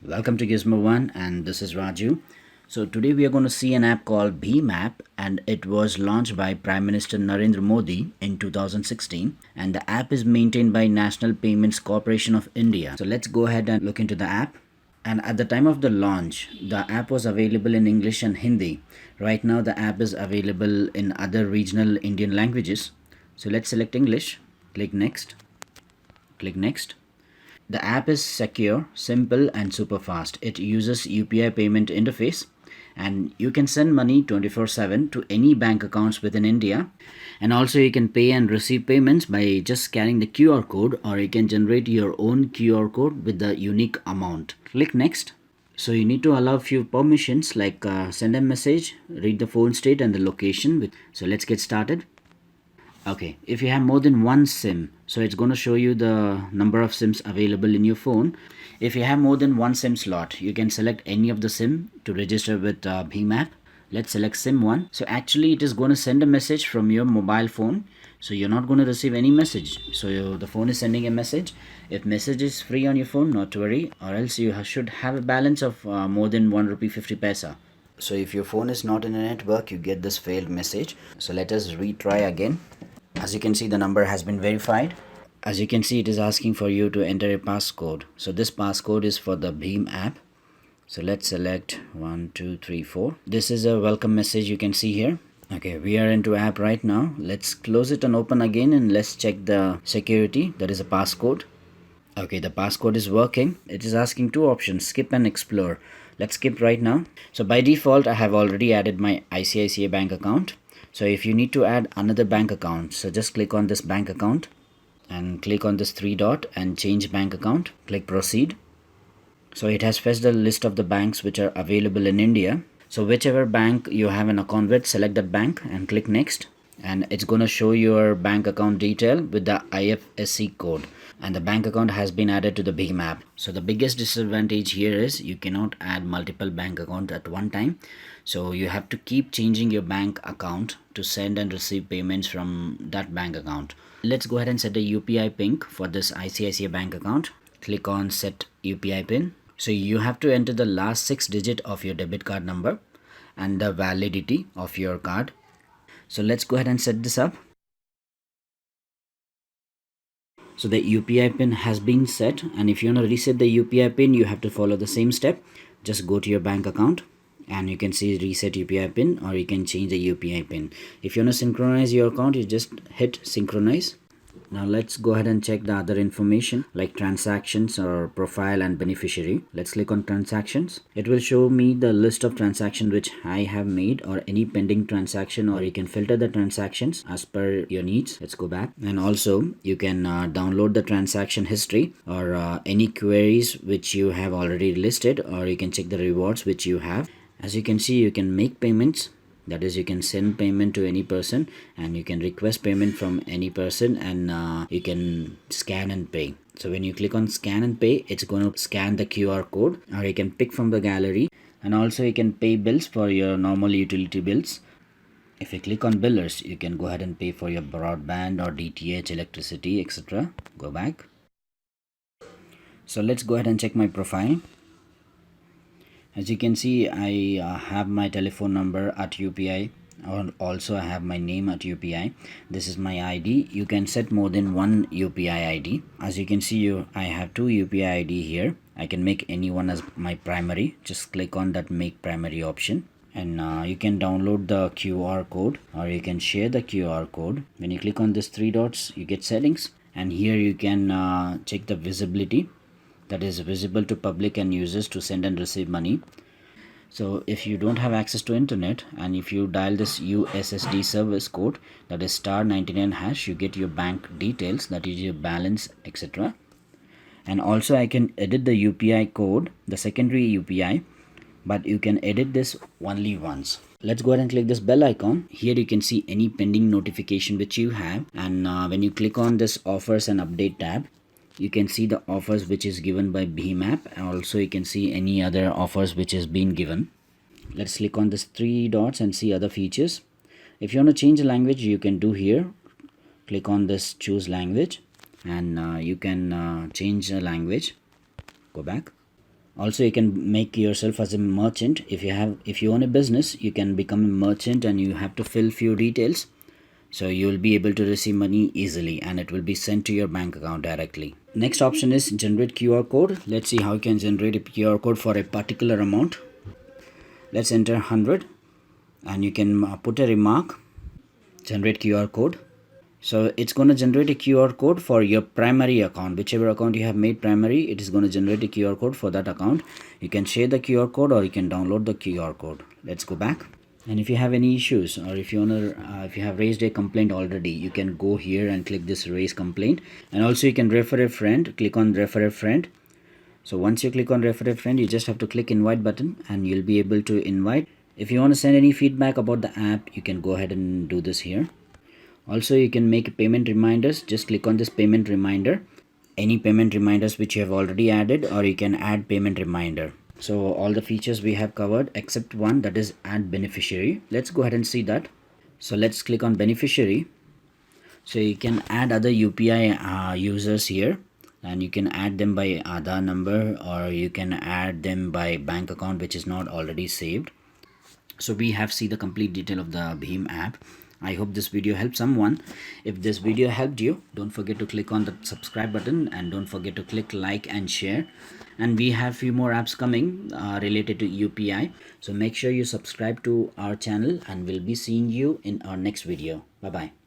Welcome to Gizmo One, and this is Raju. So today we are going to see an app called BHIM App, and it was launched by Prime Minister Narendra Modi in 2016, and the app is maintained by National Payments Corporation of India. So let's go ahead and look into the app. And at the time of the launch, the app was available in English and Hindi. Right now the app is available in other regional Indian languages. So let's select English, click next. The app is secure, simple and super fast. It uses UPI payment interface, and you can send money 24/7 to any bank accounts within India. And also you can pay and receive payments by just scanning the QR code, or you can generate your own QR code with the unique amount. Click next. So you need to allow few permissions like send a message, read the phone state and the location. So let's get started. Okay, if you have more than one SIM, so it's going to show you the number of SIMs available in your phone. If you have more than one SIM slot, you can select any of the SIM to register with BHIM App. Let's select SIM 1. So actually it is going to send a message from your mobile phone. So you're not going to receive any message. So the phone is sending a message. If message is free on your phone, not to worry, or else you should have a balance of more than 1 rupee 50 paisa. So if your phone is not in a network, you get this failed message. So let us retry again. As you can see, the number has been verified. As you can see, it is asking for you to enter a passcode. So this passcode is for the BHIM app. So let's select 1, 2, 3, 4. This is a welcome message you can see here. Okay, we are into app right now. Let's close it and open again, and let's check the security. That is a passcode. Okay, the passcode is working. It is asking two options, skip and explore. Let's skip right now. So by default, I have already added my ICICI bank account. So if you need to add another bank account, so just click on this bank account and click on this three dot and change bank account. Click proceed. So it has fetched the list of the banks which are available in India. So whichever bank you have an account with, select that bank and click next. And it's going to show your bank account detail with the IFSC code, and the bank account has been added to the BHIM app. So the biggest disadvantage here is you cannot add multiple bank accounts at one time. So you have to keep changing your bank account to send and receive payments from that bank account. Let's go ahead and set a UPI PIN for this ICICI bank account. Click on set UPI PIN. So you have to enter the last 6 digits of your debit card number and the validity of your card. So let's go ahead and set this up. So the UPI PIN has been set, and if you want to reset the UPI PIN, you have to follow the same step. Just go to your bank account and you can see reset UPI PIN, or you can change the UPI PIN. If you want to synchronize your account, you just hit synchronize. Now let's go ahead and check the other information like transactions or profile and beneficiary. Let's click on transactions. It will show me the list of transactions which I have made, or any pending transaction, or you can filter the transactions as per your needs. Let's go back, and also you can download the transaction history, or any queries which you have already listed, or you can check the rewards which you have. As you can see, you can make payments. That is, you can send payment to any person, and you can request payment from any person, and you can scan and pay. So when you click on scan and pay, it's going to scan the QR code, or you can pick from the gallery, and also you can pay bills for your normal utility bills. If you click on billers, you can go ahead and pay for your broadband or DTH, electricity, etc. Go back. So let's go ahead and check my profile. As you can see, I have my telephone number at UPI, or also I have my name at UPI. This is my ID. You can set more than one UPI ID. As you can see, I have two UPI ID here. I can make any one as my primary. Just click on that make primary option, and you can download the QR code, or you can share the QR code. When you click on this three dots, you get settings, and here you can check the visibility. That is visible to public and users to send and receive money. So if you don't have access to internet, and if you dial this USSD service code, that is *99#, you get your bank details, that is your balance, etc. And also I can edit the UPI code, the secondary UPI, but you can edit this only once. Let's go ahead and click this bell icon. Here you can see any pending notification which you have, and when you click on this offers and update tab, you can see the offers which is given by BHIM app, and also you can see any other offers which has been given. Let's click on this three dots and see other features. If you want to change the language, you can do here. Click on this choose language, and you can change the language. Go back. Also, you can make yourself as a merchant. If you own a business, you can become a merchant and you have to fill few details. So you will be able to receive money easily and it will be sent to your bank account directly. Next option is generate QR code. Let's see how you can generate a QR code for a particular amount. Let's enter 100 and you can put a remark, generate QR code. So it's going to generate a QR code for your primary account. Whichever account you have made primary, it is going to generate a QR code for that account. You can share the QR code or you can download the QR code. Let's go back. And if you have any issues or if you have raised a complaint already, you can go here and click this raise complaint. And also you can refer a friend, click on refer a friend. So once you click on refer a friend, you just have to click invite button and you'll be able to invite. If you want to send any feedback about the app, you can go ahead and do this here. Also, you can make payment reminders. Just click on this payment reminder. Any payment reminders which you have already added, or you can add payment reminder. So all the features we have covered except one, that is add beneficiary. Let's go ahead and see that. So let's click on beneficiary. So you can add other UPI users here and you can add them by Aadhaar number or you can add them by bank account which is not already saved. So we have seen the complete detail of the BHIM app. I hope this video helped someone. If this video helped you, don't forget to click on the subscribe button and don't forget to click like and share. And we have few more apps coming related to UPI. So make sure you subscribe to our channel and we'll be seeing you in our next video. Bye bye.